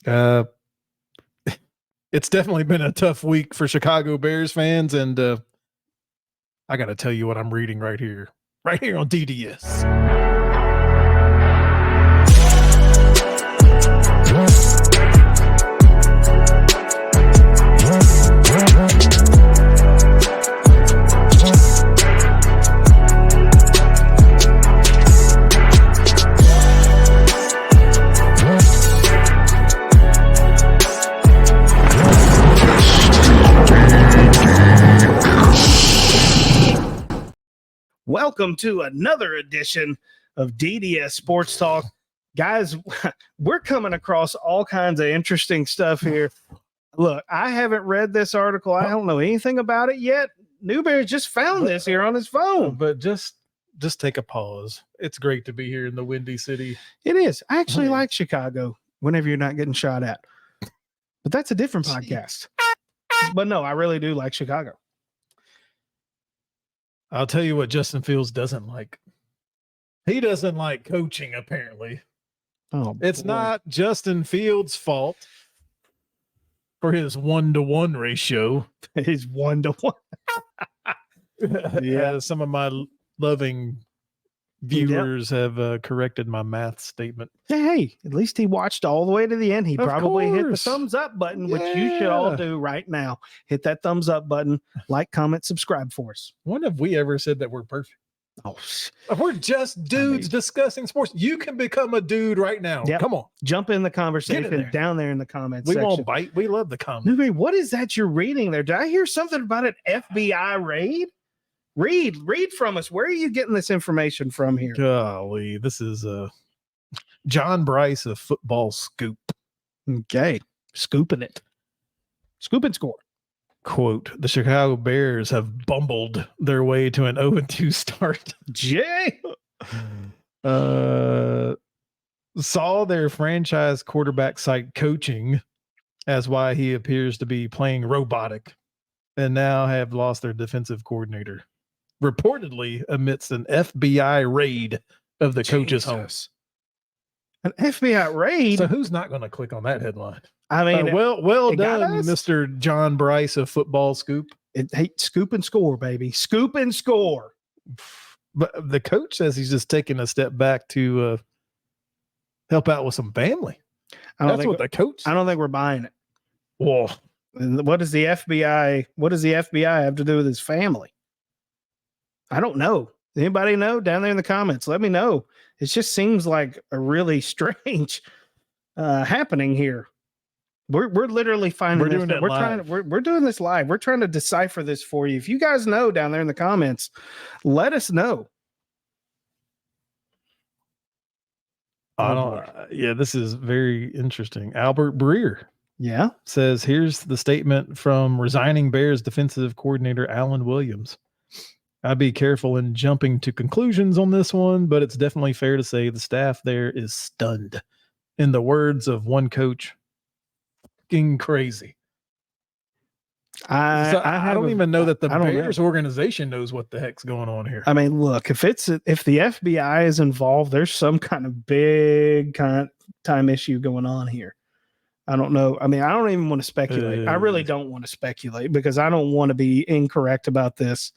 It's definitely been a tough week for Chicago Bears fans, and I got to tell you what I'm reading right here on DDS. Welcome to another edition of DDS Sports Talk. Guys, we're coming across all kinds of interesting stuff here. Look, I haven't read this article. I don't know anything about it yet. Newberry just found this here on his phone. But just take a pause. It's great to be here in the Windy City. It is. I actually like Chicago whenever you're not getting shot at. But that's a different podcast. But no, I really do like Chicago. I'll tell you what Justin Fields doesn't like. He doesn't like coaching, apparently. Oh, it's not Justin Fields' fault for his 1-to-1 ratio. His 1-to-1. Yeah, some of my loving viewers have corrected my math statement. Hey, at least he watched all the way to the end. He probably hit the thumbs up button, which you should all do right now. Hit that thumbs up button, like, comment, subscribe for us. When have we ever said that we're perfect? Oh, we're just dudes discussing sports. You can become a dude right now. Yep. Come on. Jump in the conversation down there in the comments we section. Won't bite. We love the comments. What is that you're reading there? Did I hear something about an FBI raid? Read from us. Where are you getting this information from here? Golly, this is John Bryce of Football Scoop. Okay, scooping it. Scoop and score. Quote, the Chicago Bears have bumbled their way to an 0-2 start. Jay saw their franchise quarterback cite coaching as why he appears to be playing robotic, and now have lost their defensive coordinator, reportedly amidst an FBI raid of the coach's home. An FBI raid? So who's not going to click on that headline? I mean, well done, Mr. John Bryce of Football Scoop. Scoop and score, baby. Scoop and score. But the coach says he's just taking a step back to help out with some family. That's what the coach said. I don't think we're buying it. Whoa. What does the FBI have to do with his family? I don't know. Anybody know? Down there in the comments, let me know. It just seems like a really strange happening here. We're literally finding this. We're doing this live. We're trying to decipher this for you. If you guys know down there in the comments, let us know. This is very interesting. Albert Breer. Yeah. Says, here's the statement from resigning Bears defensive coordinator Alan Williams. I'd be careful in jumping to conclusions on this one, but it's definitely fair to say the staff there is stunned. In the words of one coach, fucking crazy. I don't even know that the Bears organization knows what the heck's going on here. I mean, look, if the FBI is involved, there's some kind of big time issue going on here. I don't know. I mean, I don't even want to speculate. I really don't want to speculate because I don't want to be incorrect about this,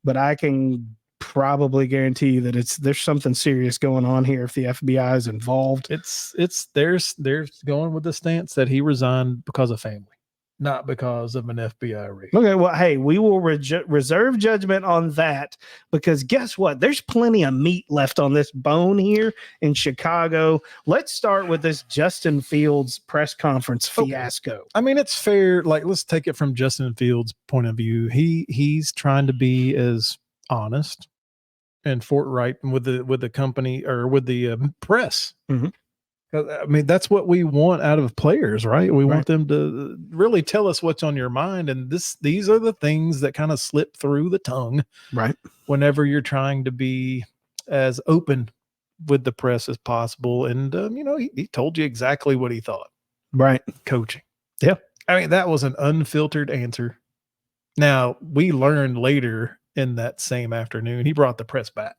but I can probably guarantee you that there's something serious going on here if the FBI is involved. They're going with the stance that he resigned because of family, not because of an FBI raid. Okay, well, hey, we will reserve judgment on that because guess what? There's plenty of meat left on this bone here in Chicago. Let's start with this Justin Fields press conference fiasco. Okay. I mean, it's fair. Like, let's take it from Justin Fields' point of view. He's trying to be as honest and forthright with the company or with the press. Mm-hmm. I mean, that's what we want out of players, right? We want them to really tell us what's on your mind. And these are the things that kind of slip through the tongue, right? Whenever you're trying to be as open with the press as possible. And, he told you exactly what he thought. Right. Coaching. Yeah. I mean, that was an unfiltered answer. Now, we learned later in that same afternoon, he brought the press back.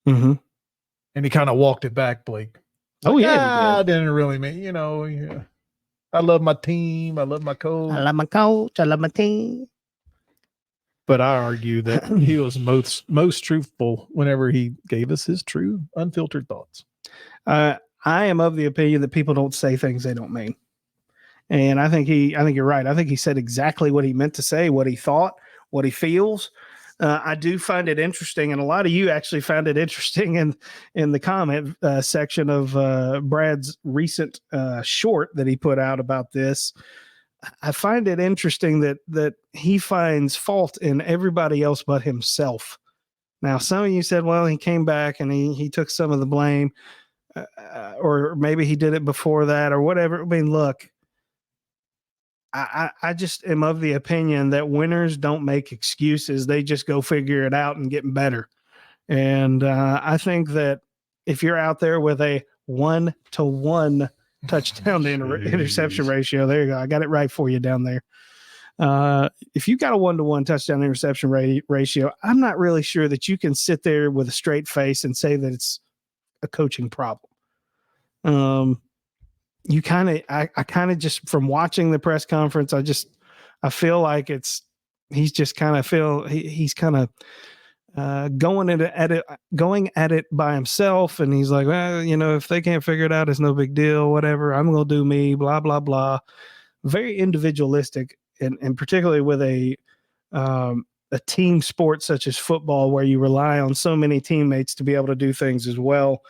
Mm-hmm. And he kind of walked it back, Blake. Oh, yeah. I didn't really mean, Yeah. I love my team. I love my coach. I love my coach. I love my team. But I argue that he was most truthful whenever he gave us his true, unfiltered thoughts. I am of the opinion that people don't say things they don't mean. And I think you're right. I think he said exactly what he meant to say, what he thought, what he feels. I do find it interesting, and a lot of you actually found it interesting in the comment section of Brad's recent short that he put out about this. I find it interesting that he finds fault in everybody else but himself. Now, some of you said, well, he came back and he took some of the blame, or maybe he did it before that, or whatever. I mean, look. I just am of the opinion that winners don't make excuses. They just go figure it out and getting better. And I think that if you're out there with a 1-to-1 touchdown to interception ratio, there you go. I got it right for you down there. If you got a 1-to-1 touchdown interception ratio, I'm not really sure that you can sit there with a straight face and say that it's a coaching problem. I kind of just from watching the press conference, I feel like he's just kind of he's kind of going at it by himself. And he's like, well, if they can't figure it out, it's no big deal, whatever. I'm going to do me, blah, blah, blah. Very individualistic. And particularly with a team sport such as football, where you rely on so many teammates to be able to do things as well.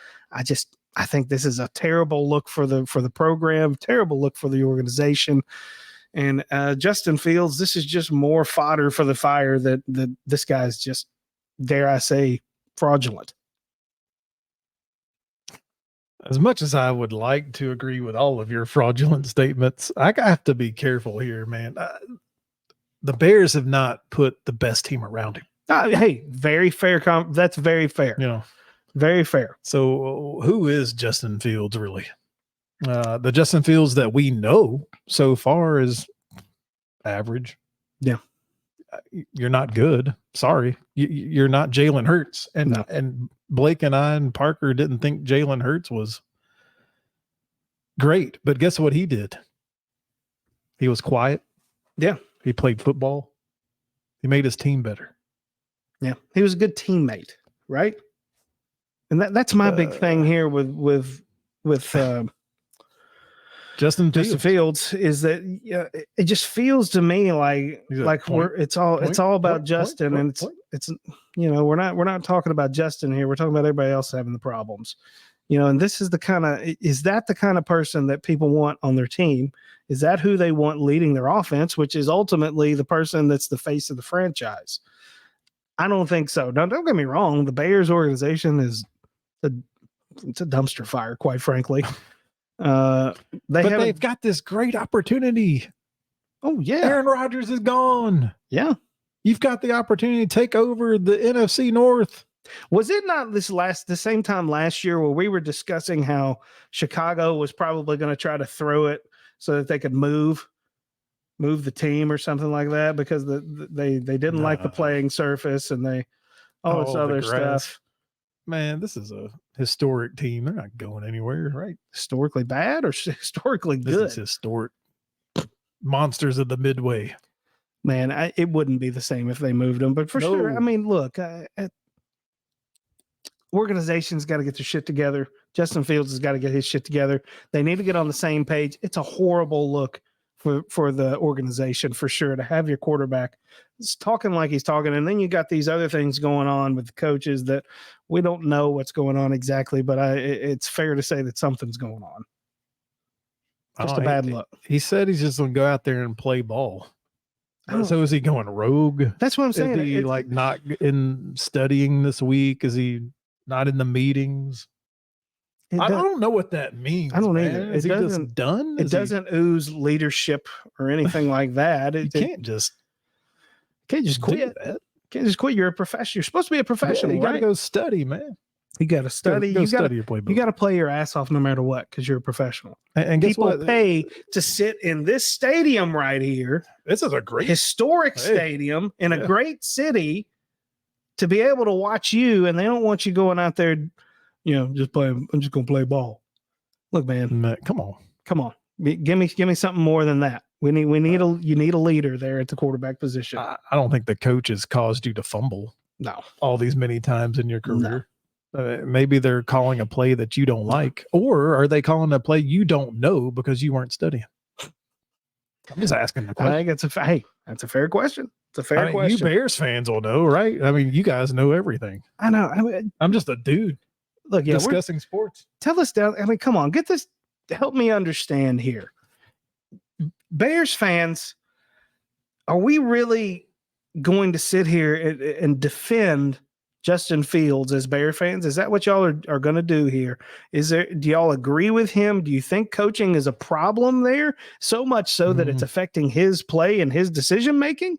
I think this is a terrible look for the program, terrible look for the organization. And Justin Fields, this is just more fodder for the fire that this guy's just, dare I say, fraudulent. As much as I would like to agree with all of your fraudulent statements, I have to be careful here, man. The Bears have not put the best team around him. Hey, very fair. That's very fair. Very fair. So who is Justin Fields really? The Justin Fields that we know so far is average. Yeah. You're not good. Sorry. You're not Jalen Hurts. And Blake and I and Parker didn't think Jalen Hurts was great. But guess what he did? He was quiet. Yeah. He played football. He made his team better. Yeah. He was a good teammate, right? And that's my big thing here with Justin Fields is that it just feels to me like it's all about Justin, and it's we're not talking about Justin here. We're talking about everybody else having the problems, and this is is that the kind of person that people want on their team? Is that who they want leading their offense, which is ultimately the person that's the face of the franchise? I don't think so. Now, don't get me wrong. The Bears organization is it's a dumpster fire, quite frankly. They've got this great opportunity. Oh yeah, Aaron Rodgers is gone. Yeah, you've got the opportunity to take over the NFC North. Was it not the same time last year where we were discussing how Chicago was probably going to try to throw it so that they could move the team or something like that because they didn't like the playing surface and all this other stuff. Man, this is a historic team. They're not going anywhere, right? Historically bad or historically good? This is historic. Monsters of the Midway. Man, it wouldn't be the same if they moved them, but for sure. I mean, look, organization's got to get their shit together. Justin Fields has got to get his shit together. They need to get on the same page. It's a horrible look for the organization for sure to have your quarterback talking like he's talking, and then you got these other things going on with the coaches that we don't know what's going on exactly, but it's fair to say that something's going on. Just a bad look. He said he's just going to go out there and play ball. So is he going rogue? That's what I'm saying. Is he not in studying this week? Is he not in the meetings? I don't know what that means. I don't either. Is he just done? It doesn't ooze leadership or anything like that. You can't just quit. Can't just quit. You're a professional. You're supposed to be a professional. You got to go study, man. You got to study. You got to play your ass off no matter what because you're a professional. And people pay to sit in this stadium right here. This is a great historic stadium in a great city to be able to watch you, and they don't want you going out there, just playing. I'm just gonna play ball. Look, man, come on. Give me something more than that. You need a leader there at the quarterback position. I don't think the coaches caused you to fumble No. all these many times in your career. Maybe they're calling a play that you don't like, or are they calling a play you don't know because you weren't studying? I'm just asking the question. I think that's a fair question. It's a fair question. You Bears fans will know, right? I mean, you guys know everything. I know. I'm just a dude. Look, discussing sports. Tell us down. I mean, come on, get this. Help me understand here. Bears fans, are we really going to sit here and defend Justin Fields as Bear fans? Is that what y'all are going to do here? Do y'all agree with him? Do you think coaching is a problem there? So much so that it's affecting his play and his decision making?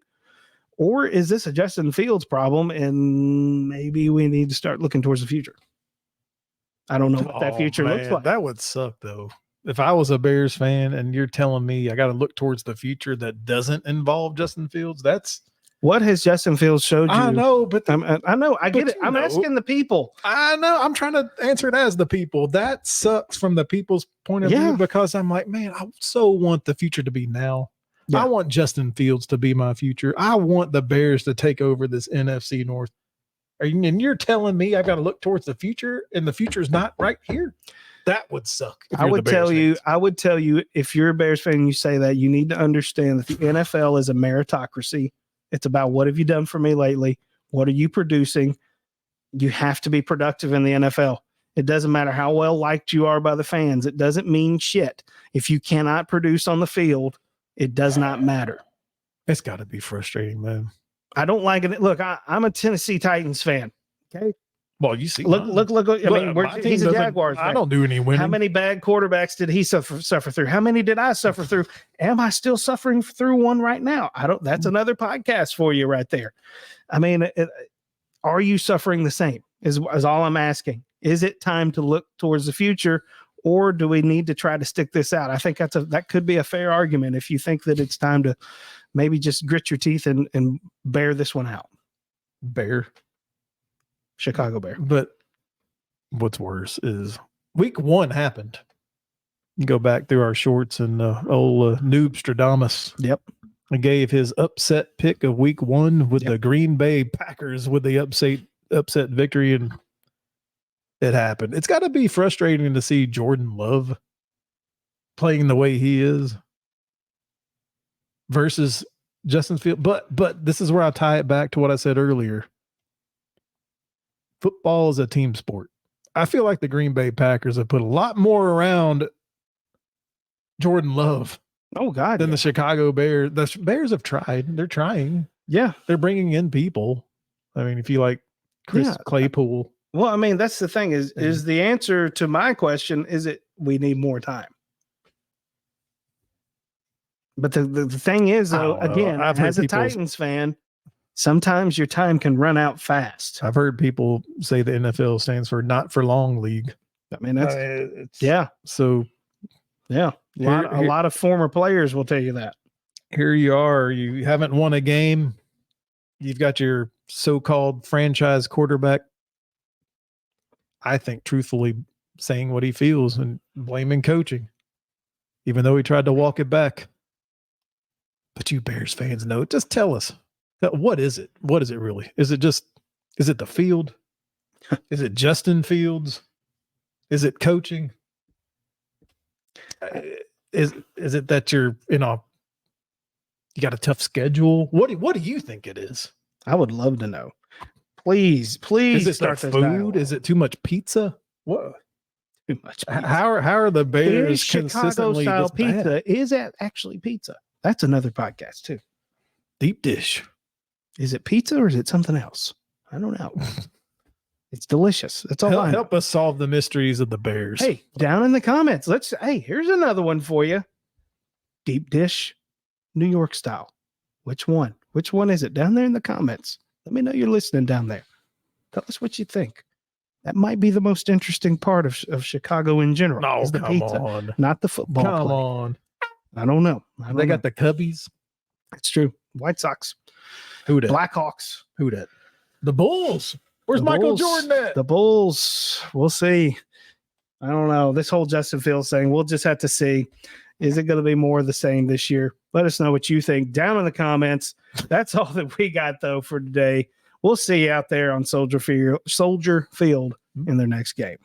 Or is this a Justin Fields problem and maybe we need to start looking towards the future? I don't know what that future looks like. That would suck though. If I was a Bears fan and you're telling me I got to look towards the future that doesn't involve Justin Fields, that's what has Justin Fields showed you? I know, but I know. I get it. I'm asking the people. I know. I'm trying to answer it as the people. That sucks from the people's point of view because I'm like, man, I so want the future to be now. Yeah. I want Justin Fields to be my future. I want the Bears to take over this NFC North. And you're telling me I've got to look towards the future and the future is not right here? That would suck. I would tell you, if you're a Bears fan and you say that, you need to understand that the NFL is a meritocracy. It's about what have you done for me lately? What are you producing? You have to be productive in the NFL. It doesn't matter how well liked you are by the fans. It doesn't mean shit. If you cannot produce on the field, it does not matter. It's got to be frustrating, man. I don't like it. Look, I'm a Tennessee Titans fan. Okay. Well, you see, look. I mean, he's a Jaguars fan. I don't do any winning. How many bad quarterbacks did he suffer through? How many did I suffer through? Am I still suffering through one right now? That's another podcast for you right there. I mean, are you suffering the same? Is all I'm asking. Is it time to look towards the future, or do we need to try to stick this out? I think that could be a fair argument if you think that it's time to maybe just grit your teeth and bear this one out. Chicago Bear. But what's worse is week 1 happened. You go back through our shorts and old Noobstradamus. Yep. I gave his upset pick of week 1 with the Green Bay Packers with the upset victory, and it happened. It's got to be frustrating to see Jordan Love playing the way he is versus Justin Fields. But this is where I tie it back to what I said earlier. Football is a team sport. I feel like the Green Bay Packers have put a lot more around Jordan Love. Oh, God. Than the Chicago Bears. The Bears have tried. They're trying. Yeah. They're bringing in people. I mean, if you like Chris Claypool. Well, I mean, that's the thing is the answer to my question, is it we need more time? But the thing is, though, again, as a Titans fan, sometimes your time can run out fast. I've heard people say the NFL stands for not for long league. I mean, that's So, yeah, a lot of former players will tell you that. Here you are. You haven't won a game. You've got your so-called franchise quarterback, I think, truthfully saying what he feels and blaming coaching, even though he tried to walk it back. But you Bears fans know. Just tell us. What is it? What is it really? Is it the field? Is it Justin Fields? Is it coaching? Is it that you got a tough schedule? What do you think it is? I would love to know. Please is it start the this food? dialogue. Is it too much pizza? What? Too much pizza. How are the Bears consistently Chicago style this bad? pizza? Is that actually pizza? That's another podcast too. Deep dish. Is it pizza or is it something else? I don't know. It's delicious. That's all. Help us solve the mysteries of the Bears. Hey, down in the comments. Here's another one for you. Deep dish, New York style. Which one? Which one is it? Down there in the comments. Let me know you're listening down there. Tell us what you think. That might be the most interesting part of Chicago in general. No, is the pizza, on. not the football. Come play. on. I don't know. They got the Cubbies. It's true. White Sox. Who dat? Blackhawks. Who dat? The Bulls. Where's The Michael Bulls. Jordan at? The Bulls. We'll see. I don't know. This whole Justin Fields thing, we'll just have to see. Is it going to be more of the same this year? Let us know what you think down in the comments. That's all that we got, though, for today. We'll see you out there on Soldier Field in their next game.